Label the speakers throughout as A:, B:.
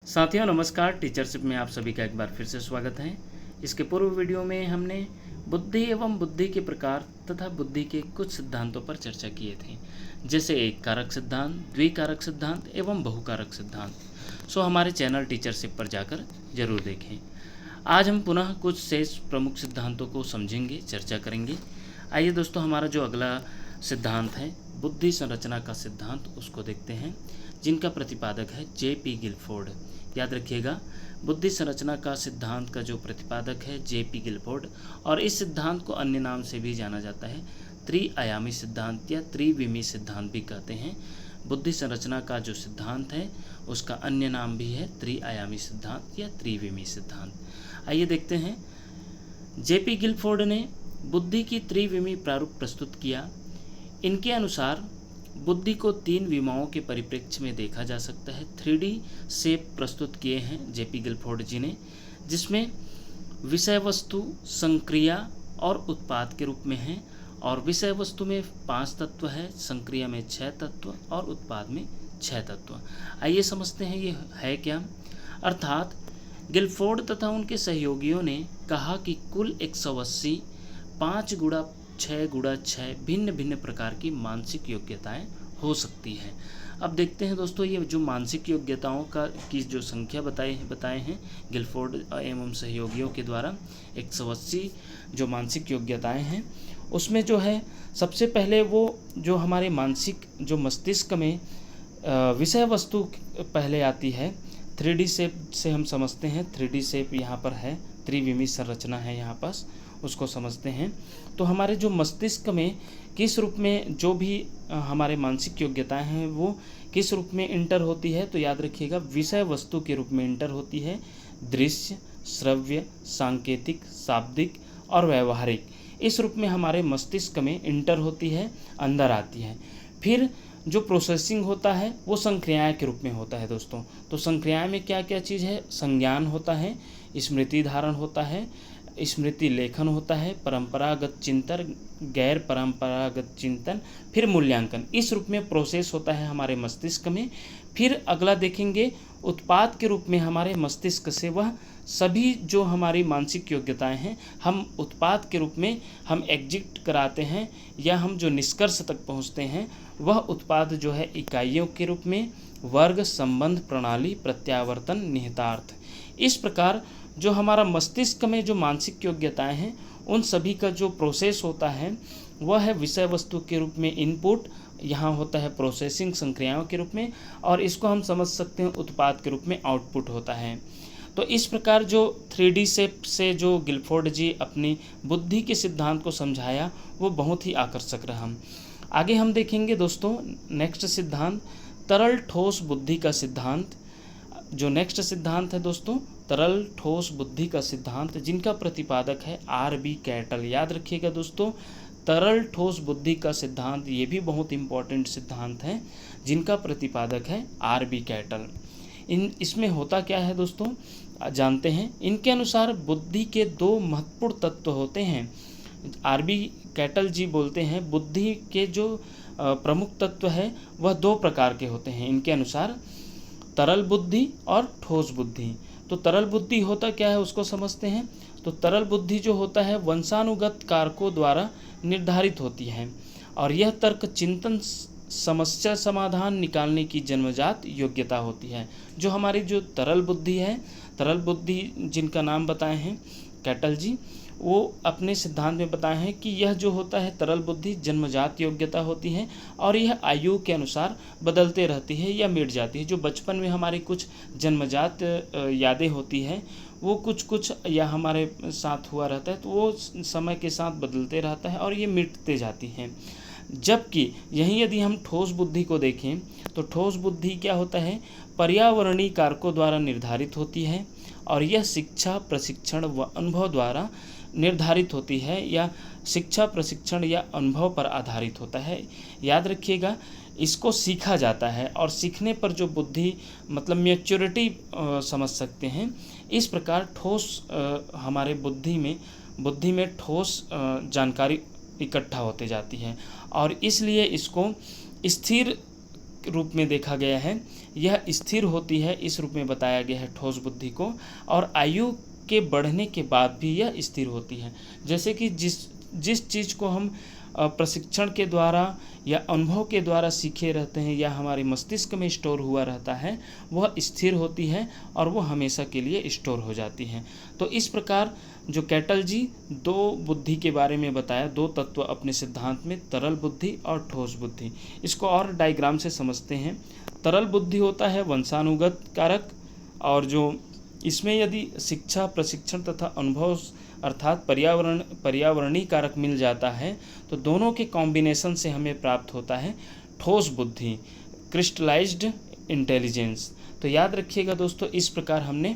A: साथियों नमस्कार। टीचरशिप में आप सभी का एक बार फिर से स्वागत है। इसके पूर्व वीडियो में हमने बुद्धि एवं बुद्धि के प्रकार तथा बुद्धि के कुछ सिद्धांतों पर चर्चा किए थे, जैसे एक कारक सिद्धांत, द्विकारक सिद्धांत एवं बहुकारक सिद्धांत। हमारे चैनल टीचरशिप पर जाकर जरूर देखें। आज हम पुनः कुछ शेष प्रमुख सिद्धांतों को समझेंगे, चर्चा करेंगे। आइए दोस्तों, हमारा जो अगला सिद्धांत है बुद्धि संरचना का सिद्धांत, उसको देखते हैं, जिनका प्रतिपादक है जे.पी. गिलफोर्ड। याद रखिएगा, बुद्धि संरचना का सिद्धांत का जो प्रतिपादक है जे.पी. गिलफोर्ड, और इस सिद्धांत को अन्य नाम से भी जाना जाता है त्रिआयामी सिद्धांत या त्रिविमी सिद्धांत भी कहते हैं। बुद्धि संरचना का जो सिद्धांत है उसका अन्य नाम भी है त्रिआयामी सिद्धांत या त्रिविमी सिद्धांत। आइए देखते हैं। जे.पी. गिलफोर्ड ने बुद्धि की त्रिविमी प्रारूप प्रस्तुत किया। इनके अनुसार बुद्धि को तीन विमाओं के परिप्रेक्ष्य में देखा जा सकता है। 3D शेप प्रस्तुत किए हैं जे.पी. गिलफोर्ड जी ने, जिसमें विषय वस्तु, संक्रिया और उत्पाद के रूप में है। और विषय वस्तु में 5 तत्व है, संक्रिया में 6 तत्व और उत्पाद में 6 तत्व। आइए समझते हैं ये है क्या। अर्थात गिलफोर्ड तथा उनके सहयोगियों ने कहा कि कुल 180 5 गुणा 6 गुणा 6 भिन्न भिन्न प्रकार की मानसिक योग्यताएं हो सकती हैं। अब देखते हैं दोस्तों, ये जो मानसिक योग्यताओं की जो संख्या बताए हैं गिलफोर्ड एवं सहयोगियों के द्वारा, 180 जो मानसिक योग्यताएं हैं, उसमें जो है सबसे पहले वो जो हमारे मानसिक जो मस्तिष्क में विषय वस्तु पहले आती है। 3D शेप से हम समझते हैं, 3D शेप यहाँ पर है, त्रिविमी संरचना है यहाँ पास, उसको समझते हैं। तो हमारे जो मस्तिष्क में किस रूप में जो भी हमारे मानसिक योग्यताएं हैं वो किस रूप में इंटर होती है, तो याद रखिएगा विषय वस्तु के रूप में इंटर होती है। दृश्य, श्रव्य, सांकेतिक, शाब्दिक और व्यवहारिक, इस रूप में हमारे मस्तिष्क में इंटर होती है, अंदर आती है। फिर जो प्रोसेसिंग होता है वो संक्रियाएं के रूप में होता है दोस्तों। तो संक्रियाएं में क्या क्या चीज़ है? संज्ञान होता है, स्मृति धारण होता है, स्मृति लेखन होता है, परंपरागत चिंतन, गैर परंपरागत चिंतन, फिर मूल्यांकन, इस रूप में प्रोसेस होता है हमारे मस्तिष्क में। फिर अगला देखेंगे, उत्पाद के रूप में हमारे मस्तिष्क से वह सभी जो हमारी मानसिक योग्यताएं हैं हम उत्पाद के रूप में हम एग्जिट कराते हैं, या हम जो निष्कर्ष तक पहुंचते हैं वह उत्पाद जो है इकाइयों के रूप में, वर्ग, संबंध, प्रणाली, प्रत्यावर्तन, निहितार्थ, इस प्रकार जो हमारा मस्तिष्क में जो मानसिक योग्यताएं हैं उन सभी का जो प्रोसेस होता है वह है विषय वस्तु के रूप में इनपुट, यहाँ होता है प्रोसेसिंग संक्रियाओं के रूप में, और इसको हम समझ सकते हैं उत्पाद के रूप में आउटपुट होता है। तो इस प्रकार जो 3D शेप से जो गिलफोर्ड जी अपनी बुद्धि के सिद्धांत को समझाया वो बहुत ही आकर्षक रहा। आगे हम देखेंगे दोस्तों नेक्स्ट सिद्धांत, तरल ठोस बुद्धि का सिद्धांत। जो नेक्स्ट सिद्धांत है दोस्तों, तरल ठोस बुद्धि का सिद्धांत, जिनका प्रतिपादक है R.B. कैटल। याद रखिएगा दोस्तों, तरल ठोस बुद्धि का सिद्धांत ये भी बहुत इंपॉर्टेंट सिद्धांत है, जिनका प्रतिपादक है R.B. कैटल। इसमें होता क्या है दोस्तों, जानते हैं। इनके अनुसार बुद्धि के 2 महत्वपूर्ण तत्व होते हैं। R.B. कैटल जी बोलते हैं बुद्धि के जो प्रमुख तत्व है वह 2 प्रकार के होते हैं इनके अनुसार, तरल बुद्धि और ठोस बुद्धि। तो तरल बुद्धि होता क्या है उसको समझते हैं। तो तरल बुद्धि जो होता है वंशानुगत कारकों द्वारा निर्धारित होती है, और यह तर्क, चिंतन, समस्या समाधान निकालने की जन्मजात योग्यता होती है। जो हमारी जो तरल बुद्धि है, तरल बुद्धि जिनका नाम बताए हैं कैटल जी, वो अपने सिद्धांत में बताए हैं कि यह जो होता है तरल बुद्धि जन्मजात योग्यता होती है, और यह आयु के अनुसार बदलते रहती है या मिट जाती है। जो बचपन में हमारी कुछ जन्मजात यादें होती हैं वो कुछ या हमारे साथ हुआ रहता है, तो वो समय के साथ बदलते रहता है और ये मिटते जाती हैं। जबकि यहीं यदि हम ठोस बुद्धि को देखें तो ठोस बुद्धि क्या होता है, पर्यावरणीय कारकों द्वारा निर्धारित होती है, और यह शिक्षा, प्रशिक्षण व अनुभव द्वारा निर्धारित होती है, या शिक्षा, प्रशिक्षण या अनुभव पर आधारित होता है। याद रखिएगा, इसको सीखा जाता है, और सीखने पर जो बुद्धि मतलब मैच्योरिटी समझ सकते हैं। इस प्रकार ठोस हमारे बुद्धि में ठोस जानकारी इकट्ठा होते जाती है, और इसलिए इसको स्थिर रूप में देखा गया है, यह स्थिर होती है, इस रूप में बताया गया है ठोस बुद्धि को, और आयु के बढ़ने के बाद भी यह स्थिर होती है। जैसे कि जिस चीज़ को हम प्रशिक्षण के द्वारा या अनुभव के द्वारा सीखे रहते हैं या हमारे मस्तिष्क में स्टोर हुआ रहता है, वह स्थिर होती है और वो हमेशा के लिए स्टोर हो जाती है। तो इस प्रकार जो कैटल जी दो बुद्धि के बारे में बताया, दो तत्व अपने सिद्धांत में, तरल बुद्धि और ठोस बुद्धि। इसको और डायग्राम से समझते हैं। तरल बुद्धि होता है वंशानुगत कारक, और जो इसमें यदि शिक्षा, प्रशिक्षण तथा अनुभव अर्थात पर्यावरणीय कारक मिल जाता है तो दोनों के कॉम्बिनेशन से हमें प्राप्त होता है ठोस बुद्धि, क्रिस्टलाइज्ड इंटेलिजेंस। तो याद रखिएगा दोस्तों, इस प्रकार हमने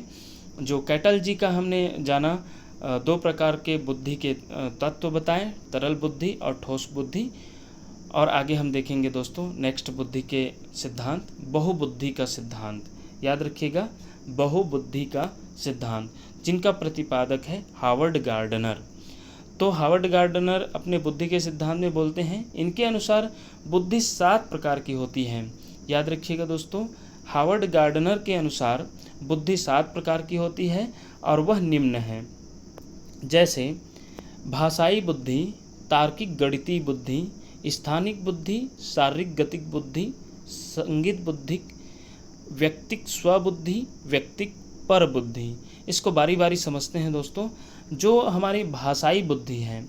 A: जो कैटल जी का हमने जाना, दो प्रकार के बुद्धि के तत्व बताएं, तरल बुद्धि और ठोस बुद्धि। और आगे हम देखेंगे दोस्तों नेक्स्ट बुद्धि के सिद्धांत, बहुबुद्धि का सिद्धांत। याद रखिएगा, बहुबुद्धि का सिद्धांत, जिनका प्रतिपादक है हावर्ड गार्डनर। तो हावर्ड गार्डनर अपने बुद्धि के सिद्धांत में बोलते हैं, इनके अनुसार बुद्धि 7 प्रकार की होती है। याद रखिएगा दोस्तों, हावर्ड गार्डनर के अनुसार बुद्धि 7 प्रकार की होती है और वह निम्न है। जैसे भाषाई बुद्धि, तार्किक गणितीय बुद्धि, स्थानिक बुद्धि, शारीरिक गतिक बुद्धि, संगीत बुद्धि, व्यक्तिक स्वबुद्धि, व्यक्तिक पर बुद्धि। इसको बारी बारी समझते हैं दोस्तों। जो हमारी भाषाई बुद्धि है,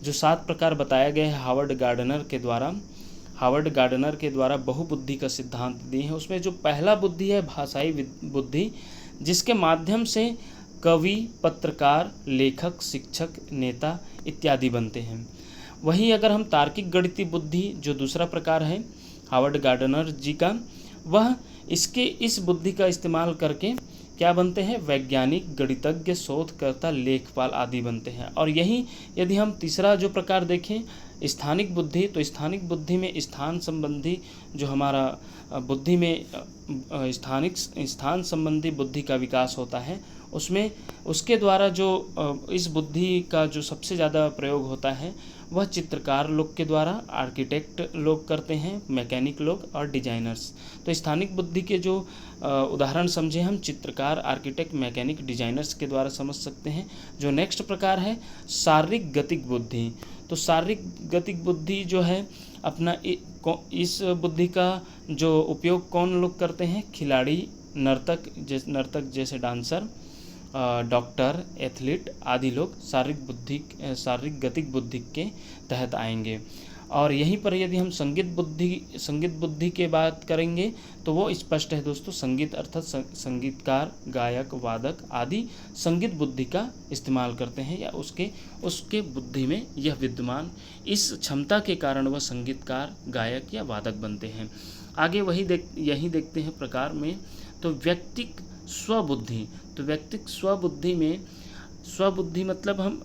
A: जो 7 प्रकार बताया गया है हावर्ड गार्डनर के द्वारा बहुबुद्धि का सिद्धांत दिए हैं, उसमें जो पहला बुद्धि है भाषाई बुद्धि, जिसके माध्यम से कवि, पत्रकार, लेखक, शिक्षक, नेता इत्यादि बनते हैं। वहीं अगर हम तार्किक गणितीय बुद्धि, जो दूसरा प्रकार है हावर्ड गार्डनर जी का, वह इस बुद्धि का इस्तेमाल करके क्या बनते हैं, वैज्ञानिक, गणितज्ञ, शोधकर्ता, लेखपाल आदि बनते हैं। और यहीं यदि हम तीसरा जो प्रकार देखें स्थानिक बुद्धि, तो स्थानिक बुद्धि में स्थान संबंधी जो हमारा बुद्धि में स्थान संबंधी बुद्धि का विकास होता है, उसमें उसके द्वारा जो इस बुद्धि का जो सबसे ज़्यादा प्रयोग होता है वह चित्रकार लोग के द्वारा, आर्किटेक्ट लोग करते हैं, मैकेनिक लोग और डिजाइनर्स। तो स्थानिक बुद्धि के जो उदाहरण समझे हम, चित्रकार, आर्किटेक्ट, मैकेनिक, डिजाइनर्स के द्वारा समझ सकते हैं। जो नेक्स्ट प्रकार है शारीरिक गतिक बुद्धि। तो शारीरिक गतिक बुद्धि जो है अपना इस बुद्धि का जो उपयोग कौन लोग करते हैं, खिलाड़ी, नर्तक जैसे डांसर, डॉक्टर, एथलीट आदि लोग शारीरिक गतिक बुद्धि के तहत आएंगे। और यहीं पर यदि हम संगीत बुद्धि के बात करेंगे तो वो स्पष्ट है दोस्तों, संगीत अर्थात संगीतकार, गायक, वादक आदि संगीत बुद्धि का इस्तेमाल करते हैं या उसके बुद्धि में यह विद्यमान, इस क्षमता के कारण वह संगीतकार, गायक या वादक बनते हैं। आगे यही देखते हैं प्रकार में। तो व्यक्तिक स्वबुद्धि, तो व्यक्तिक स्वबुद्धि में स्वबुद्धि मतलब हम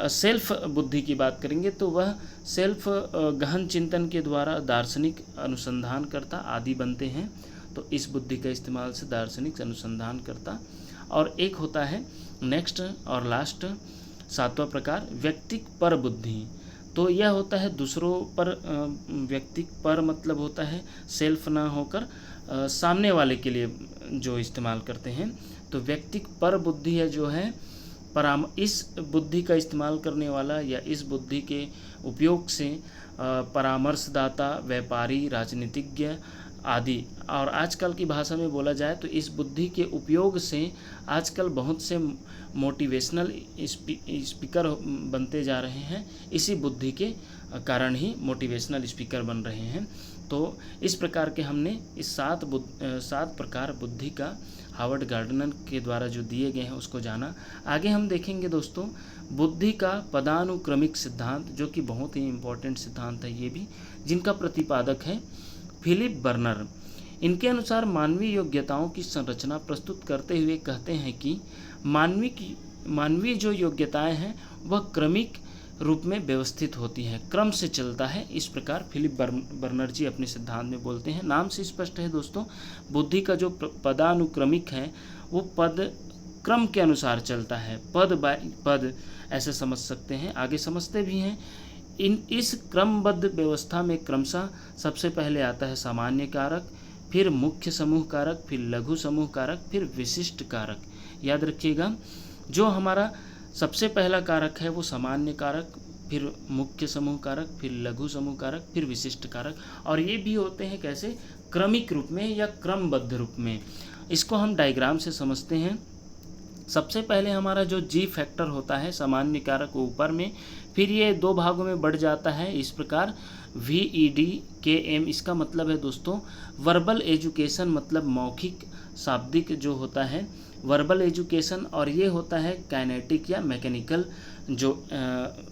A: सेल्फ बुद्धि की बात करेंगे तो वह सेल्फ गहन चिंतन के द्वारा दार्शनिक अनुसंधानकर्ता आदि बनते हैं। तो इस बुद्धि का इस्तेमाल से दार्शनिक अनुसंधानकर्ता। और एक होता है नेक्स्ट और लास्ट 7वां प्रकार व्यक्तिक पर बुद्धि। तो यह होता है दूसरों पर, व्यक्तिक पर मतलब होता है सेल्फ ना होकर सामने वाले के लिए जो इस्तेमाल करते हैं। तो व्यक्तिक पर बुद्धि है जो है इस बुद्धि का इस्तेमाल करने वाला या इस बुद्धि के उपयोग से परामर्शदाता, व्यापारी, राजनीतिज्ञ आदि। और आजकल की भाषा में बोला जाए तो इस बुद्धि के उपयोग से आजकल बहुत से मोटिवेशनल स्पीकर बनते जा रहे हैं। इसी बुद्धि के कारण ही मोटिवेशनल स्पीकर बन रहे हैं। तो इस प्रकार के हमने इस 7 प्रकार बुद्धि का हावर्ड गार्डनर के द्वारा जो दिए गए हैं उसको जाना। आगे हम देखेंगे दोस्तों बुद्धि का पदानुक्रमिक सिद्धांत, जो कि बहुत ही इम्पोर्टेंट सिद्धांत है ये भी, जिनका प्रतिपादक है फिलिप बर्नर। इनके अनुसार मानवीय योग्यताओं की संरचना प्रस्तुत करते हुए कहते हैं कि मानवीय जो योग्यताएं हैं वह क्रमिक रूप में व्यवस्थित होती है, क्रम से चलता है। इस प्रकार फिलिप बर्नर जी अपने सिद्धांत में बोलते हैं। नाम से स्पष्ट है दोस्तों, बुद्धि का जो पदानुक्रमिक है वो पद क्रम के अनुसार चलता है, पद बाय पद ऐसे समझ सकते हैं। आगे समझते भी हैं इस क्रमबद्ध व्यवस्था में क्रमशः सबसे पहले आता है सामान्य कारक, फिर मुख्य समूह कारक, फिर लघु समूह कारक, फिर विशिष्ट कारक। याद रखिएगा, जो हमारा सबसे पहला कारक है वो सामान्य कारक, फिर मुख्य समूह कारक, फिर लघु समूह कारक, फिर विशिष्ट कारक। और ये भी होते हैं कैसे, क्रमिक रूप में या क्रमबद्ध रूप में। इसको हम डायग्राम से समझते हैं। सबसे पहले हमारा जो जी फैक्टर होता है सामान्य कारक ऊपर में, फिर ये दो भागों में बढ़ जाता है इस प्रकार VEDKM। इसका मतलब है दोस्तों वर्बल एजुकेशन, मतलब मौखिक शाब्दिक जो होता है वर्बल एजुकेशन, और ये होता है काइनेटिक या मैकेनिकल जो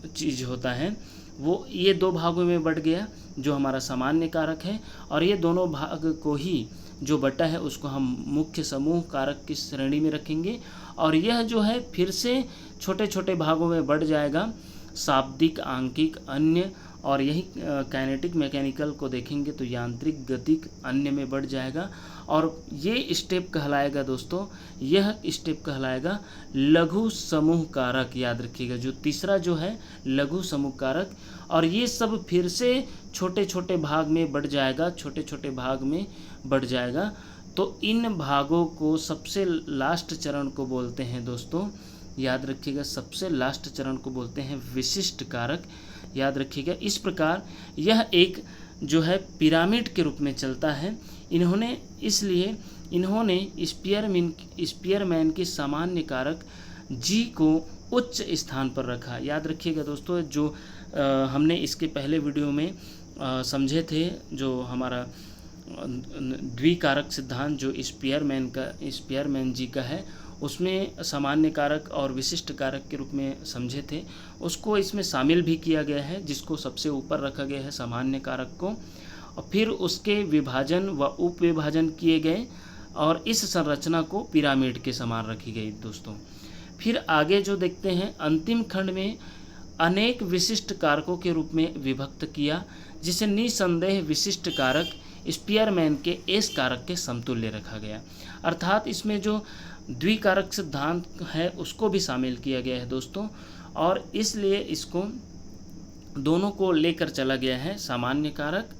A: चीज़ होता है वो, ये दो भागों में बढ़ गया जो हमारा सामान्य कारक है। और ये दोनों भाग को ही जो बटा है उसको हम मुख्य समूह कारक की श्रेणी में रखेंगे। और यह जो है फिर से छोटे छोटे भागों में बढ़ जाएगा, शाब्दिक, आंकिक, अन्य, और यही काइनेटिक मैकेनिकल को देखेंगे तो यांत्रिक, गतिक, अन्य में बढ़ जाएगा। और ये स्टेप कहलाएगा दोस्तों, यह स्टेप कहलाएगा लघु समूह कारक। याद रखिएगा, जो तीसरा जो है लघु समूह कारक। और ये सब फिर से छोटे छोटे भाग में बढ़ जाएगा, छोटे छोटे भाग में बढ़ जाएगा। तो इन भागों को सबसे लास्ट चरण को बोलते हैं दोस्तों, याद रखिएगा, सबसे लास्ट चरण को बोलते हैं विशिष्ट कारक। याद रखिएगा, इस प्रकार यह एक जो है पिरामिड के रूप में चलता है। इसलिए इन्होंने स्पीयरमैन की सामान्य कारक जी को उच्च स्थान पर रखा। याद रखिएगा दोस्तों, जो हमने इसके पहले वीडियो में समझे थे, जो हमारा द्विकारक सिद्धांत जो स्पीयरमैन जी का है, उसमें सामान्य कारक और विशिष्ट कारक के रूप में समझे थे, उसको इसमें शामिल भी किया गया है, जिसको सबसे ऊपर रखा गया है सामान्य कारक को। और फिर उसके विभाजन व उप विभाजन किए गए और इस संरचना को पिरामिड के समान रखी गई दोस्तों। फिर आगे जो देखते हैं, अंतिम खंड में अनेक विशिष्ट कारकों के रूप में विभक्त किया, जिसे निसंदेह विशिष्ट कारक स्पीयरमैन के एस कारक के समतुल्य रखा गया। अर्थात इसमें जो द्विकारक सिद्धांत है उसको भी शामिल किया गया है दोस्तों, और इसलिए इसको दोनों को लेकर चला गया है, सामान्य कारक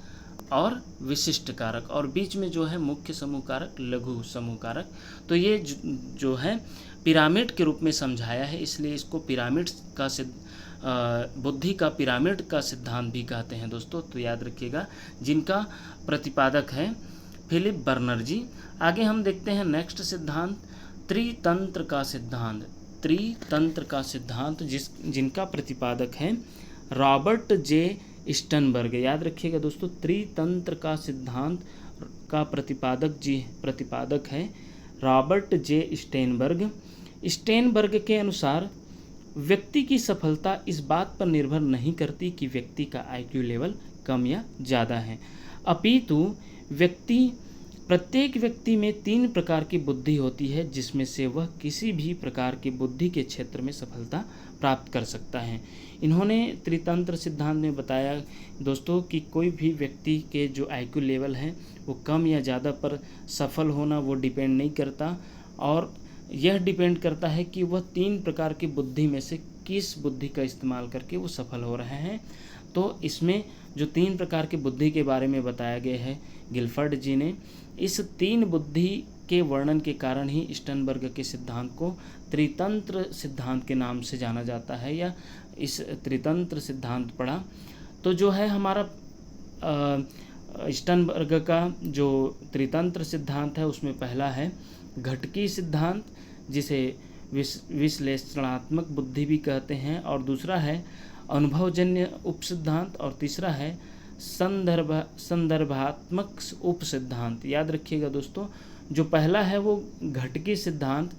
A: और विशिष्ट कारक, और बीच में जो है मुख्य समूह कारक, लघु समूह कारक। तो ये जो है पिरामिड के रूप में समझाया है, इसलिए इसको पिरामिड का बुद्धि का पिरामिड का सिद्धांत भी कहते हैं दोस्तों। तो याद रखिएगा, जिनका प्रतिपादक है फिलिप बर्नर जी। आगे हम देखते हैं नेक्स्ट सिद्धांत, त्रितंत्र का सिद्धांत। त्रितंत्र का सिद्धांत जिनका प्रतिपादक है रॉबर्ट जे स्टनबर्ग। याद रखिएगा दोस्तों, त्रितंत्र का सिद्धांत का प्रतिपादक है रॉबर्ट जे स्टेनबर्ग। स्टेनबर्ग के अनुसार व्यक्ति की सफलता इस बात पर निर्भर नहीं करती कि व्यक्ति का IQ लेवल कम या ज़्यादा है, अपितु प्रत्येक व्यक्ति में 3 प्रकार की बुद्धि होती है, जिसमें से वह किसी भी प्रकार की बुद्धि के क्षेत्र में सफलता प्राप्त कर सकता है। इन्होंने त्रितंत्र सिद्धांत में बताया दोस्तों कि कोई भी व्यक्ति के जो IQ लेवल है वो कम या ज़्यादा पर सफल होना वो डिपेंड नहीं करता, और यह डिपेंड करता है कि वह 3 प्रकार की बुद्धि में से किस बुद्धि का इस्तेमाल करके वो सफल हो रहे हैं। तो इसमें जो 3 प्रकार की बुद्धि के बारे में बताया गया है गिलफर्ड जी ने, इस 3 बुद्धि के वर्णन के कारण ही स्टनबर्ग के सिद्धांत को त्रितंत्र सिद्धांत के नाम से जाना जाता है, या इस त्रितंत्र सिद्धांत पढ़ा। तो जो है हमारा स्टनबर्ग का जो त्रितंत्र सिद्धांत है उसमें पहला है घटकी सिद्धांत, जिसे विश्लेषणात्मक बुद्धि भी कहते हैं, और दूसरा है अनुभवजन्य उपसिद्धांत, और तीसरा है संदर्भात्मक उपसिद्धांत। याद रखिएगा दोस्तों, जो पहला है वो घटकी सिद्धांत,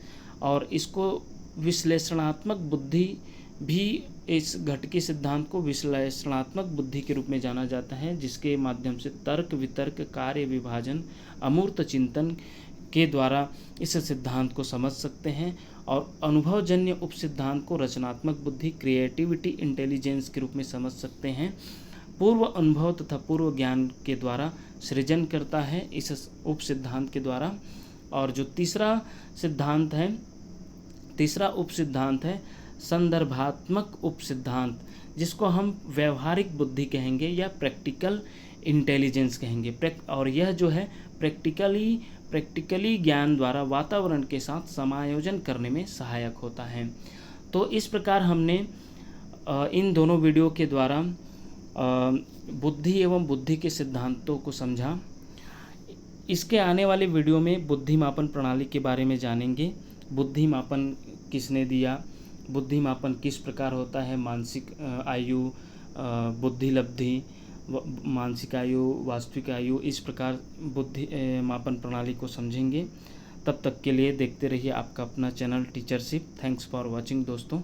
A: और इसको विश्लेषणात्मक बुद्धि भी, इस घटकी सिद्धांत को विश्लेषणात्मक बुद्धि के रूप में जाना जाता है, जिसके माध्यम से तर्क, वितर्क, कार्य विभाजन, अमूर्त चिंतन के द्वारा इस सिद्धांत को समझ सकते हैं। और अनुभवजन्य उपसिद्धांत को रचनात्मक बुद्धि, क्रिएटिविटी, इंटेलिजेंस के रूप में समझ सकते हैं। पूर्व अनुभव तथा पूर्व ज्ञान के द्वारा सृजन करता है इस उपसिद्धांत के द्वारा। और जो तीसरा उपसिद्धांत है संदर्भात्मक उपसिद्धांत, जिसको हम व्यवहारिक बुद्धि कहेंगे या प्रैक्टिकल इंटेलिजेंस कहेंगे। और यह जो है प्रैक्टिकली ज्ञान द्वारा वातावरण के साथ समायोजन करने में सहायक होता है। तो इस प्रकार हमने इन दोनों वीडियो के द्वारा बुद्धि एवं बुद्धि के सिद्धांतों को समझा। इसके आने वाले वीडियो में बुद्धि मापन प्रणाली के बारे में जानेंगे। बुद्धि मापन किसने दिया, बुद्धि मापन किस प्रकार होता है, मानसिक आयु, बुद्धि लब्धि, मानसिक आयु, वास्तविक आयु, इस प्रकार बुद्धि मापन प्रणाली को समझेंगे। तब तक के लिए देखते रहिए आपका अपना channel teachership. Thanks for watching दोस्तों।